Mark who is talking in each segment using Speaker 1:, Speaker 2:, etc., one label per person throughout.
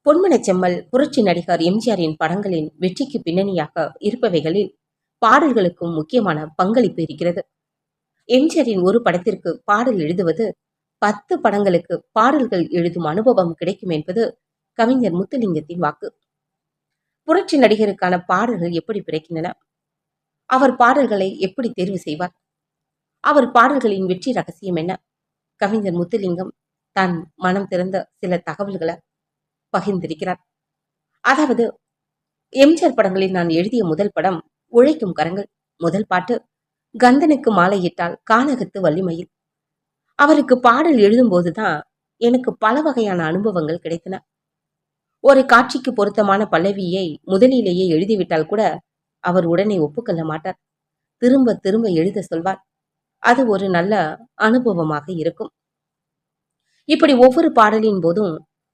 Speaker 1: பொன்மனச் செம்மல் புரட்சி நடிகர் எம்ஜிஆரின் படங்களின் வெற்றிக்கு பின்னணியாக இருப்பவைகளில் பாடல்களுக்கும் முக்கியமான பங்களிப்பு இருக்கிறது. எம்ஜிஆரின் ஒரு படத்திற்கு பாடல் எழுதுவது 10 படங்களுக்கு பாடல்கள் எழுதும் அனுபவம் கிடைக்கும் என்பது கவிஞர் முத்துலிங்கத்தின் வாக்கு. புரட்சி நடிகருக்கான பாடல்கள் எப்படி பிறக்கின்றன? அவர் பாடல்களை எப்படி தேர்வு செய்வார்? அவர் பாடல்களின் வெற்றி ரகசியம் என்ன? கவிஞர் முத்துலிங்கம் தான் மனம் திறந்த சில தகவல்களை பகிர்ந்திருக்கிறார். அதாவது, எம்ஜிஆர் படங்களில் நான் எழுதிய முதல் படம் உழைக்கும் கரங்கள். முதல் பாட்டு கந்தனுக்கு மாலையிட்டால் கானகத்து வள்ளிமயில். அவருக்கு பாடல் எழுதும் போதுதான் எனக்கு பல வகையான அனுபவங்கள் கிடைத்தன. ஒரு காட்சிக்கு பொருத்தமான பல்லவியை முதலிலேயே எழுதிவிட்டால் கூட அவர் உடனே ஒப்புக்கொள்ள மாட்டார். திரும்ப திரும்ப எழுத சொல்வார். அது ஒரு நல்ல அனுபவமாக இருக்கும். இப்படி ஒவ்வொரு பாடலின் போதும்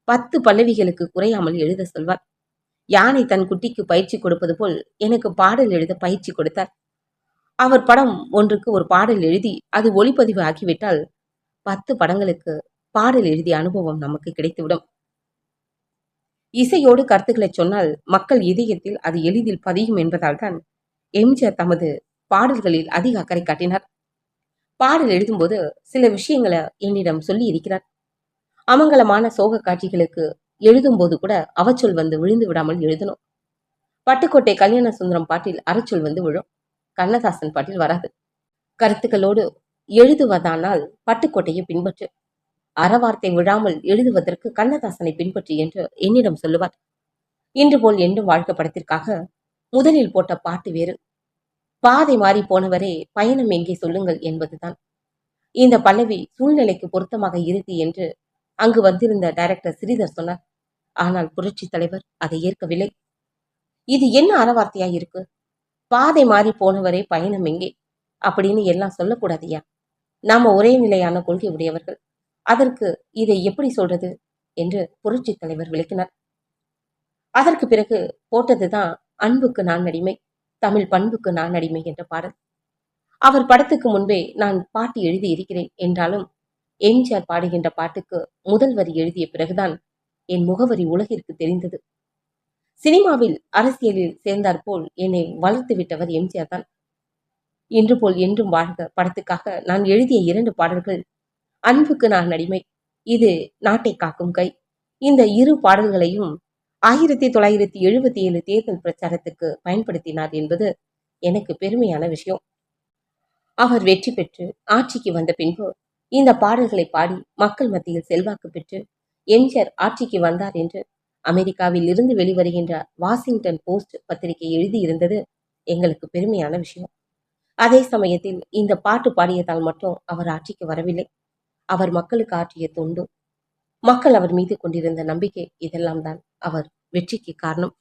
Speaker 1: 10 பல்லவிகளுக்கு குறையாமல் எழுத சொல்வார். யானை தன் குட்டிக்கு பயிற்சி கொடுப்பது போல் எனக்கு பாடல் எழுத பயிற்சி கொடுத்தார். அவர் படம் ஒன்றுக்கு ஒரு பாடல் எழுதி அது ஒளிப்பதிவு ஆகிவிட்டால் 10 படங்களுக்கு பாடல் எழுதிய அனுபவம் நமக்கு கிடைத்துவிடும். இசையோடு கருத்துக்களை சொன்னால் மக்கள் இதயத்தில் அது எளிதில் பதியும் என்பதால் தான் எம்ஜிஆர் தமது பாடல்களில் அதிக அக்கறை காட்டினார். பாடல் எழுதும்போது சில விஷயங்களை என்னிடம் சொல்லி இருக்கிறார். அமங்கலமான சோக காட்சிகளுக்கு எழுதும் போது கூட அவச்சொல் வந்து விழுந்து விடாமல் எழுதணும். பட்டுக்கோட்டை கல்யாண சுந்தரம் பாட்டில் அறச்சொல் வந்து விழும். கண்ணதாசன் பாட்டில் வராது. கருத்துக்களோடு எழுதுவதானால் பட்டுக்கோட்டையை பின்பற்று, அறவார்த்தை விழாமல் எழுதுவதற்கு கண்ணதாசனை பின்பற்று என்று என்னிடம் சொல்லுவார். இன்று போல் என்றும் வாழ்க்கை படத்திற்காக முதலில் போட்ட பாட்டு வேறு. பாதை மாறி போனவரே பயணம் எங்கே சொல்லுங்கள் என்பதுதான். இந்த பல்லவி சூழ்நிலைக்கு பொருத்தமாக இருக்கு என்று அங்கு வந்திருந்த டைரக்டர் ஸ்ரீதர் சொன்னார். ஆனால் புரட்சி தலைவர் அதை ஏற்கவில்லை. இது என்ன அறவார்த்தையா இருக்கு? பாதை மாறி போனவரே பயணம் எங்கே அப்படின்னு எல்லாம் சொல்லக்கூடாதியா. நாம ஒரே நிலையான கொள்கை உடையவர்கள். அதற்கு இதை எப்படி சொல்றது என்று புரட்சி தலைவர் விளக்கினார். அதற்கு பிறகு போட்டதுதான் அன்புக்கு நான் அடிமை, தமிழ் பண்புக்கு நான் அடிமை என்ற பாடல். அவர் படத்துக்கு முன்பே நான் பாட்டு எழுதி இருக்கிறேன் என்றாலும் எம்ஜிஆர் பாடுகின்ற பாட்டுக்கு முதல் வரி எழுதிய பிறகுதான் என் முகவரி உலகிற்கு தெரிந்தது. சினிமாவில் அரசியலில் சேர்ந்தார் போல் என்னை வளர்த்து விட்டவர் எம்ஜிஆர் தான். இன்று போல் என்றும் வாழ்க படத்துக்காக நான் எழுதிய 2 பாடல்கள் அன்புக்கு நான் அடிமை, இது நாட்டை காக்கும் கை. இந்த 2 பாடல்களையும் 1977 தேர்தல் பிரச்சாரத்துக்கு பயன்படுத்தினார் என்பது எனக்கு பெருமையான விஷயம். அவர் வெற்றி பெற்று ஆட்சிக்கு வந்த பின்பு இந்த பாடல்களை பாடி மக்கள் மத்தியில் செல்வாக்கு பெற்று எம்ஜிஆர் ஆட்சிக்கு வந்தார் என்று அமெரிக்காவில் இருந்து வெளிவருகின்ற வாஷிங்டன் போஸ்ட் பத்திரிகை எழுதியிருந்தது எங்களுக்கு பெருமையான விஷயம். அதே சமயத்தில் இந்த பாட்டு பாடியதால் மட்டும் அவர் ஆட்சிக்கு வரவில்லை. அவர் மக்களுக்கு ஆற்றிய தொண்டு, மக்கள் அவர் மீது கொண்டிருந்த நம்பிக்கை, இதெல்லாம் தான் அவர் வெற்றிக்கு காரணம்.